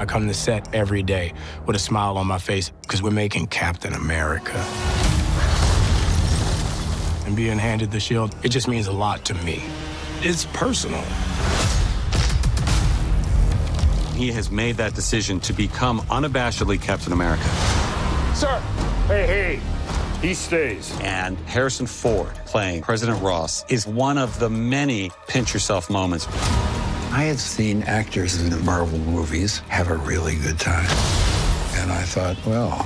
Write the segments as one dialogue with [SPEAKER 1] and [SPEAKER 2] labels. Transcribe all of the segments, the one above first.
[SPEAKER 1] I come to set every day with a smile on my face because we're making Captain America. And being handed the shield, it just means a lot to me. It's personal.
[SPEAKER 2] He has made that decision to become unabashedly Captain America.
[SPEAKER 3] Sir! Hey, he stays.
[SPEAKER 2] And Harrison Ford playing President Ross is one of the many pinch-yourself moments.
[SPEAKER 4] I had seen actors in the Marvel movies have a really good time. And I thought, well,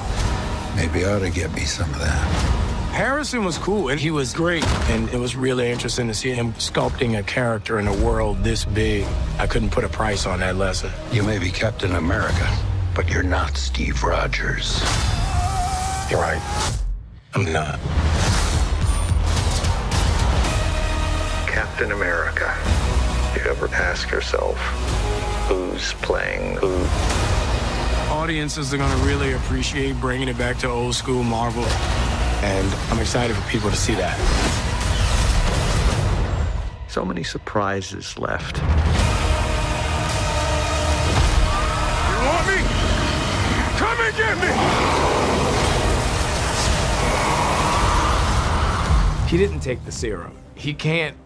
[SPEAKER 4] maybe I ought to get me some of that.
[SPEAKER 1] Harrison was cool, and he was great. And it was really interesting to see him sculpting a character in a world this big. I couldn't put a price on that lesson.
[SPEAKER 4] You may be Captain America, but you're not Steve Rogers.
[SPEAKER 1] You're right. I'm not.
[SPEAKER 5] Captain America. You ever ask yourself, who's playing who?
[SPEAKER 1] Audiences are going to really appreciate bringing it back to old school Marvel. And I'm excited for people to see that.
[SPEAKER 5] So many surprises left.
[SPEAKER 3] You want me? Come and get me!
[SPEAKER 6] He didn't take the serum. He can't,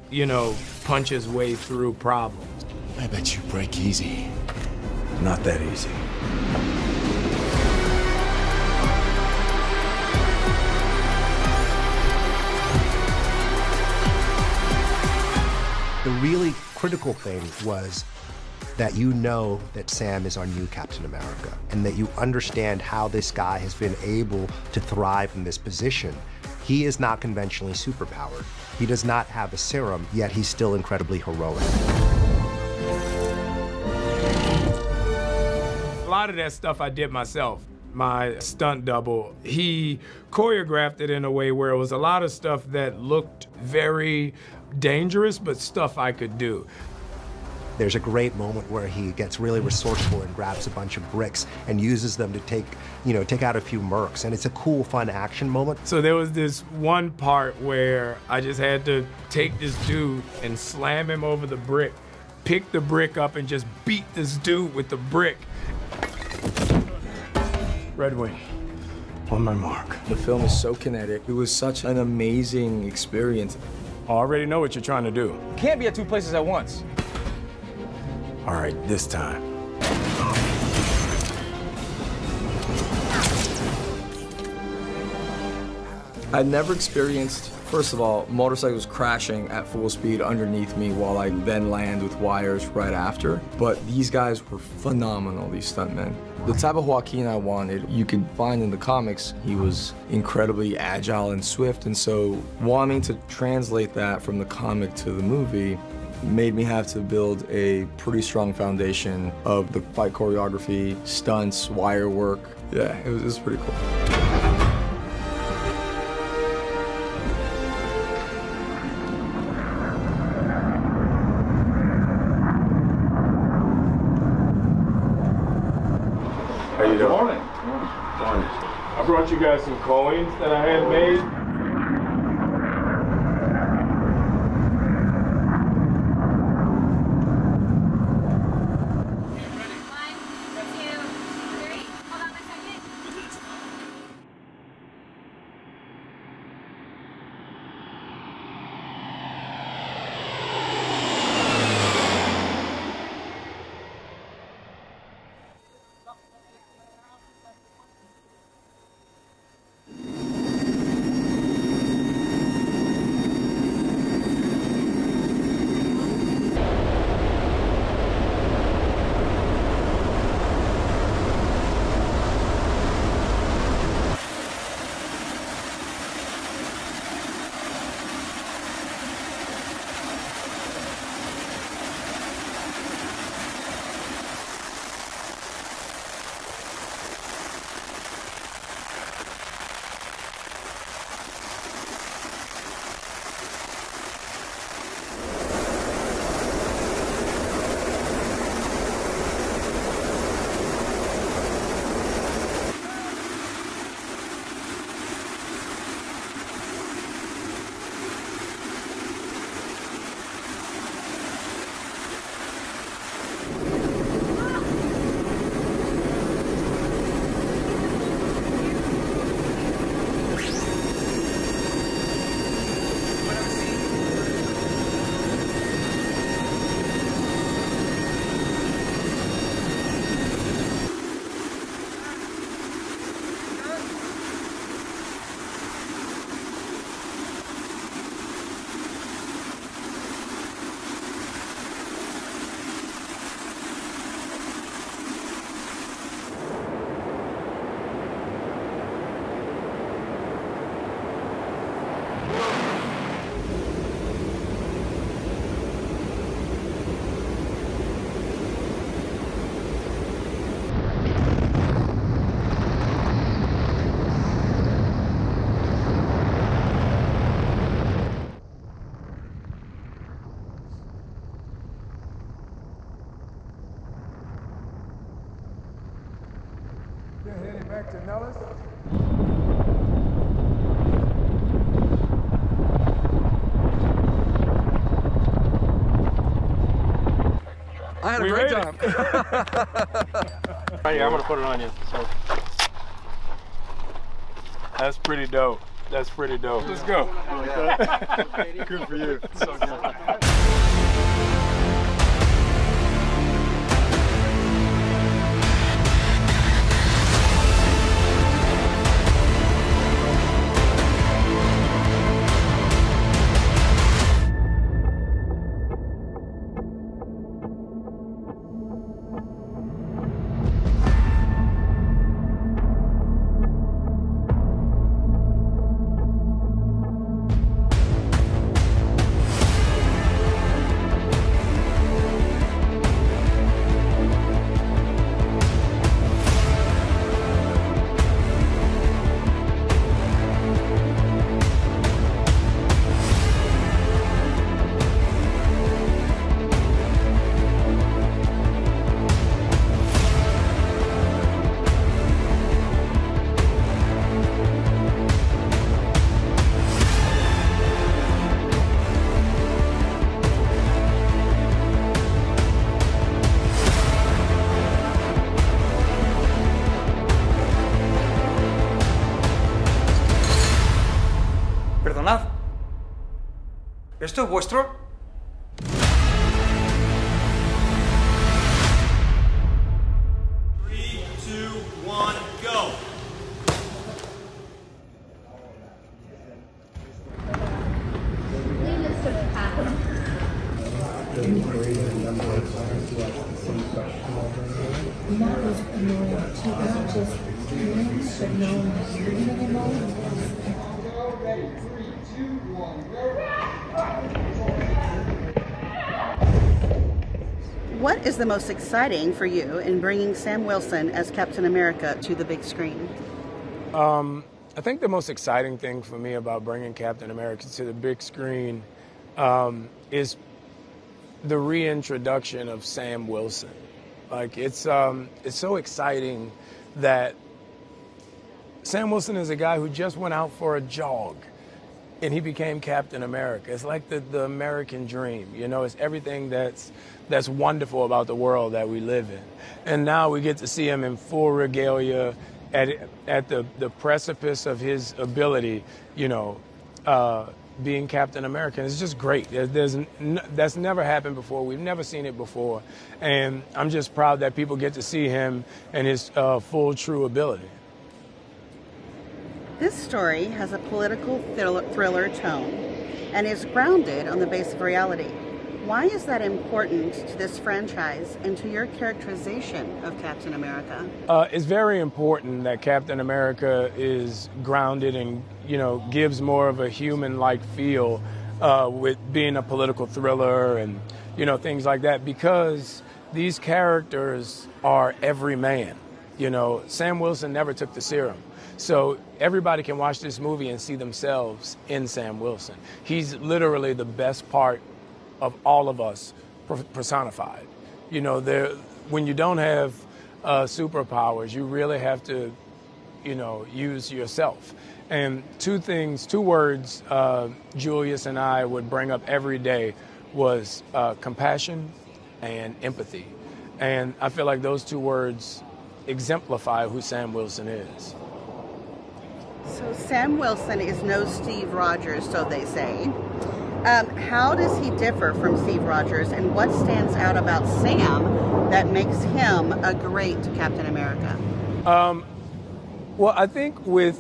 [SPEAKER 6] punch his way through problems.
[SPEAKER 7] I bet you break easy.
[SPEAKER 6] Not that easy.
[SPEAKER 8] The really critical thing was that you know that Sam is our new Captain America and that you understand how this guy has been able to thrive in this position. He is not conventionally superpowered. He does not have a serum, yet he's still incredibly heroic.
[SPEAKER 6] A lot of that stuff I did myself. My stunt double, he choreographed it in a way where it was a lot of stuff that looked very dangerous, but stuff I could do.
[SPEAKER 8] There's a great moment where he gets really resourceful and grabs a bunch of bricks and uses them to take out a few mercs, and it's a cool, fun action moment.
[SPEAKER 6] So there was this one part where I just had to take this dude and slam him over the brick, pick the brick up and just beat this dude with the brick.
[SPEAKER 1] Red Wing, on my mark.
[SPEAKER 9] The film is so kinetic. It was such an amazing experience.
[SPEAKER 1] I already know what you're trying to do.
[SPEAKER 9] Can't be at two places at once.
[SPEAKER 1] All right, this time.
[SPEAKER 9] I'd never experienced, first of all, motorcycles crashing at full speed underneath me while I then land with wires right after. But these guys were phenomenal, these stuntmen. The type of Joaquin I wanted, you could find in the comics. He was incredibly agile and swift, and so wanting to translate that from the comic to the movie made me have to build a pretty strong foundation of the fight choreography, stunts, wire work. Yeah, it was pretty cool.
[SPEAKER 6] How you doing? Good morning. I brought you guys some coins that I had made.
[SPEAKER 3] Connect to Nellis.
[SPEAKER 9] I had a great time.
[SPEAKER 6] Right here, I'm gonna put it on you. So. That's pretty dope. That's pretty dope. Let's go.
[SPEAKER 3] Good for you.
[SPEAKER 6] So good.
[SPEAKER 10] Perdonad. ¿Esto es vuestro?
[SPEAKER 11] What is the most exciting for you in bringing Sam Wilson as Captain America to the big screen?
[SPEAKER 6] I think the most exciting thing for me about bringing Captain America to the big screen is the reintroduction of Sam Wilson. Like it's so exciting that Sam Wilson is a guy who just went out for a jog and he became Captain America. It's like the American dream, you know, it's everything that's wonderful about the world that we live in. And now we get to see him in full regalia at the precipice of his ability, you know, being Captain America. It's just great. That's never happened before. We've never seen it before. And I'm just proud that people get to see him and his full, true ability.
[SPEAKER 11] This story has a political thriller tone and is grounded on the base of reality. Why is that important to this franchise and to your characterization of Captain America?
[SPEAKER 6] It's very important that Captain America is grounded and, you know, gives more of a human-like feel with being a political thriller and, you know, things like that, because these characters are every man. You know, Sam Wilson never took the serum. So everybody can watch this movie and see themselves in Sam Wilson. He's literally the best part of all of us personified. You know, when you don't have superpowers, you really have to, you know, use yourself. And two words Julius and I would bring up every day was compassion and empathy. And I feel like those two words exemplify who Sam Wilson is.
[SPEAKER 11] So Sam Wilson is no Steve Rogers, so they say. How does he differ from Steve Rogers, and what stands out about Sam that makes him a great Captain America?
[SPEAKER 6] Well, I think with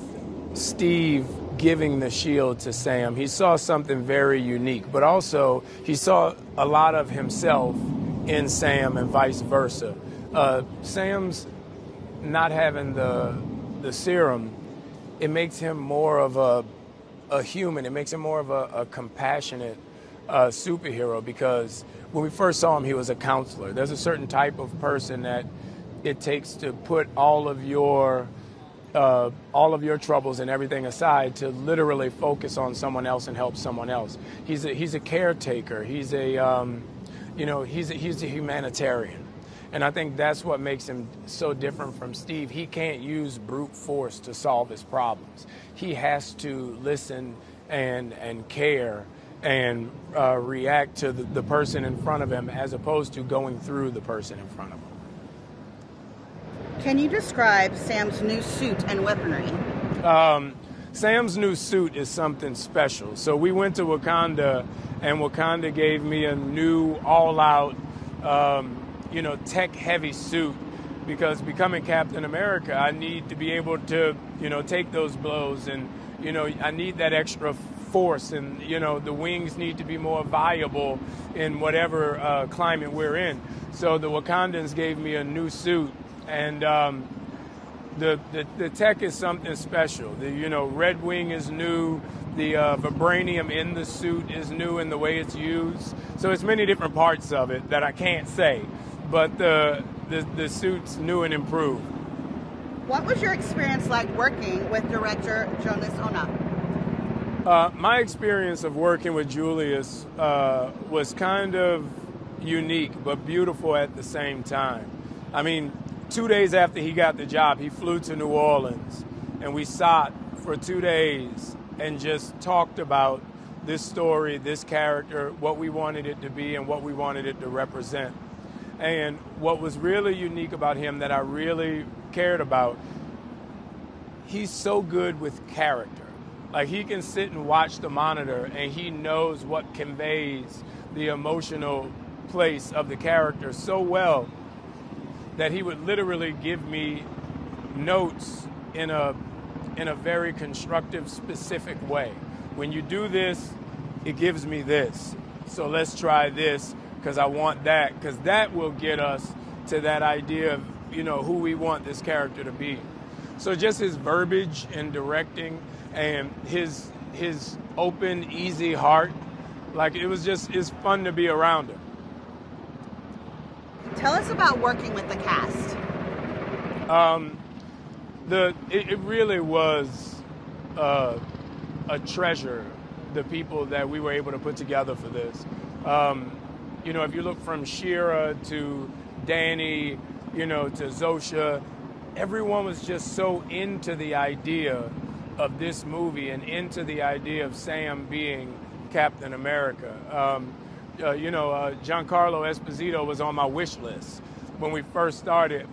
[SPEAKER 6] Steve giving the shield to Sam, he saw something very unique, but also he saw a lot of himself in Sam and vice versa. Sam's not having the serum, it makes him more of a human. It makes him more of a compassionate superhero, because when we first saw him, he was a counselor. There's a certain type of person that it takes to put all of your troubles and everything aside to literally focus on someone else and help someone else. He's a caretaker. He's a he's a humanitarian. And I think that's what makes him so different from Steve. He can't use brute force to solve his problems. He has to listen and care and react to the person in front of him as opposed to going through the person in front of him.
[SPEAKER 11] Can you describe Sam's new suit and weaponry?
[SPEAKER 6] Sam's new suit is something special. So we went to Wakanda, and Wakanda gave me a new all-out tech-heavy suit, because becoming Captain America, I need to be able to, take those blows, and, I need that extra force, and, the wings need to be more viable in whatever climate we're in. So the Wakandans gave me a new suit, and the tech is something special. The, Red Wing is new. The vibranium in the suit is new in the way it's used. So it's many different parts of it that I can't say. But the suit's new and improved.
[SPEAKER 11] What was your experience like working with director Julius Onah?
[SPEAKER 6] My experience of working with Julius was kind of unique, but beautiful at the same time. I mean, 2 days after he got the job, he flew to New Orleans, and we sat for 2 days and just talked about this story, this character, what we wanted it to be, and what we wanted it to represent. And what was really unique about him that I really cared about, he's so good with character. Like, he can sit and watch the monitor, and he knows what conveys the emotional place of the character so well that he would literally give me notes in a very constructive, specific way. When you do this, it gives me this. So let's try this, because I want that, because that will get us to that idea of, who we want this character to be. So just his verbiage and directing and his open, easy heart, like, it's fun to be around him.
[SPEAKER 11] Tell us about working with the cast.
[SPEAKER 6] It really was a treasure, the people that we were able to put together for this. If you look from Shira to Danny, to Zosha, everyone was just so into the idea of this movie and into the idea of Sam being Captain America. Giancarlo Esposito was on my wish list when we first started.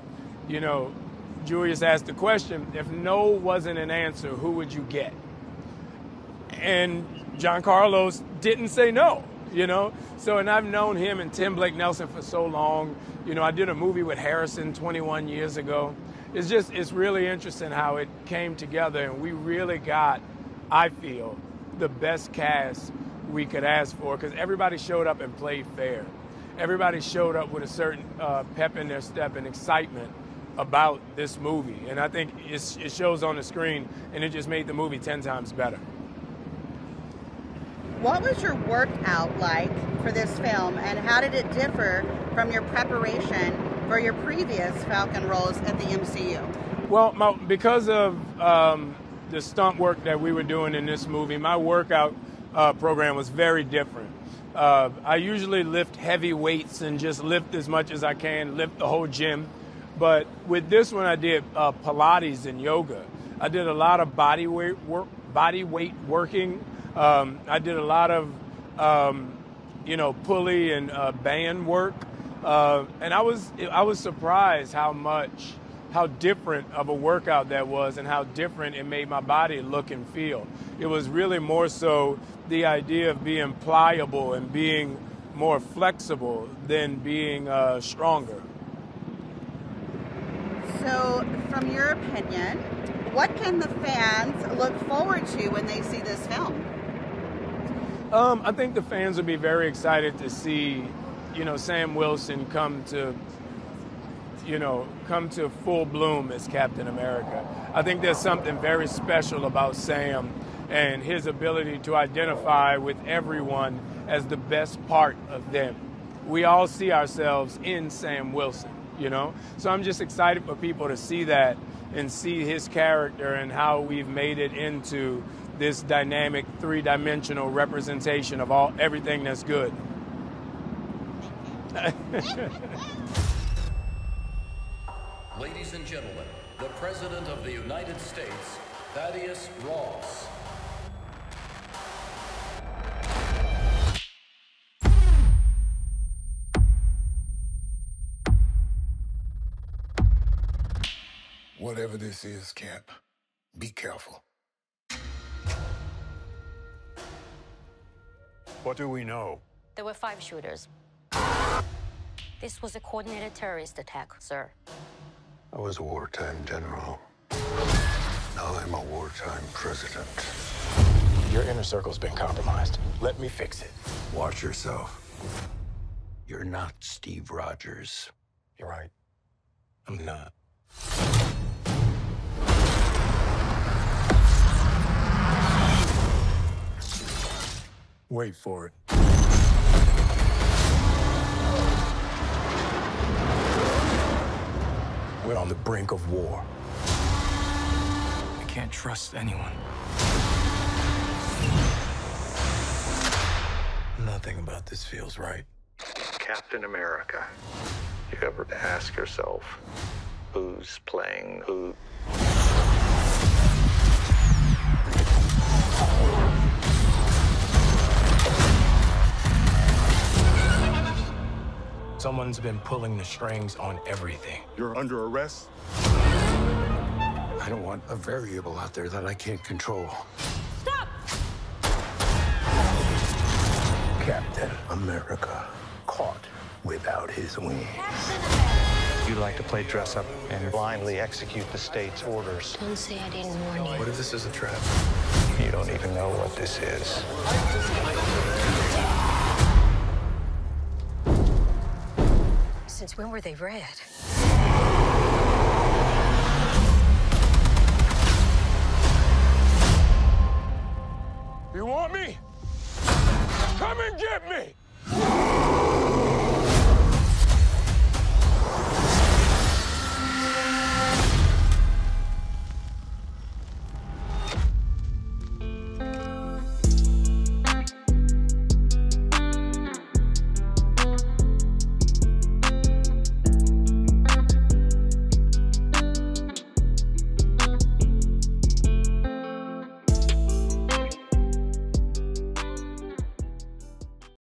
[SPEAKER 6] Julius asked the question, if no wasn't an answer, who would you get? And Giancarlo didn't say no, So, and I've known him and Tim Blake Nelson for so long. I did a movie with Harrison 21 years ago. It's really interesting how it came together, and we really got, I feel, the best cast we could ask for, because everybody showed up and played fair. Everybody showed up with a certain pep in their step and excitement about this movie, and I think it shows on the screen, and it just made the movie 10 times better.
[SPEAKER 11] What was your workout like for this film, and how did it differ from your preparation for your previous Falcon roles at the MCU?
[SPEAKER 6] Well, because of the stunt work that we were doing in this movie, my workout program was very different. I usually lift heavy weights and just lift as much as I can, lift the whole gym. But with this one, I did Pilates and yoga. I did a lot of body weight working. I did a lot of, pulley and band work. And I was surprised how different of a workout that was, and how different it made my body look and feel. It was really more so the idea of being pliable and being more flexible than being stronger.
[SPEAKER 11] So, from your opinion, what can the fans look forward to when they see this film?
[SPEAKER 6] I think the fans will be very excited to see, Sam Wilson come to full bloom as Captain America. I think there's something very special about Sam and his ability to identify with everyone as the best part of them. We all see ourselves in Sam Wilson, So I'm just excited for people to see that and see his character and how we've made it into this dynamic, three-dimensional representation of everything that's good.
[SPEAKER 12] Ladies and gentlemen, the President of the United States, Thaddeus Ross.
[SPEAKER 3] Whatever this is, Cap, be careful.
[SPEAKER 13] What do we know?
[SPEAKER 14] There were 5 shooters. This was a coordinated terrorist attack, sir.
[SPEAKER 4] I was a wartime general. Now I'm a wartime president.
[SPEAKER 1] Your inner circle's been compromised. Let me fix it.
[SPEAKER 4] Watch yourself. You're not Steve Rogers.
[SPEAKER 1] You're right. I'm not.
[SPEAKER 3] Wait for it.
[SPEAKER 1] We're on the brink of war.
[SPEAKER 6] I can't trust anyone.
[SPEAKER 1] Nothing about this feels right.
[SPEAKER 5] Captain America. You ever ask yourself, who's playing who?
[SPEAKER 1] Someone's been pulling the strings on everything.
[SPEAKER 3] You're under arrest?
[SPEAKER 4] I don't want a variable out there that I can't control.
[SPEAKER 14] Stop!
[SPEAKER 4] Captain America caught without his wings.
[SPEAKER 8] You like to play dress up and blindly execute the state's orders.
[SPEAKER 14] Don't say I didn't warn you.
[SPEAKER 1] What if this is a trap?
[SPEAKER 4] You don't even know what this is.
[SPEAKER 14] Since when were they red?
[SPEAKER 3] You want me? Come and get me!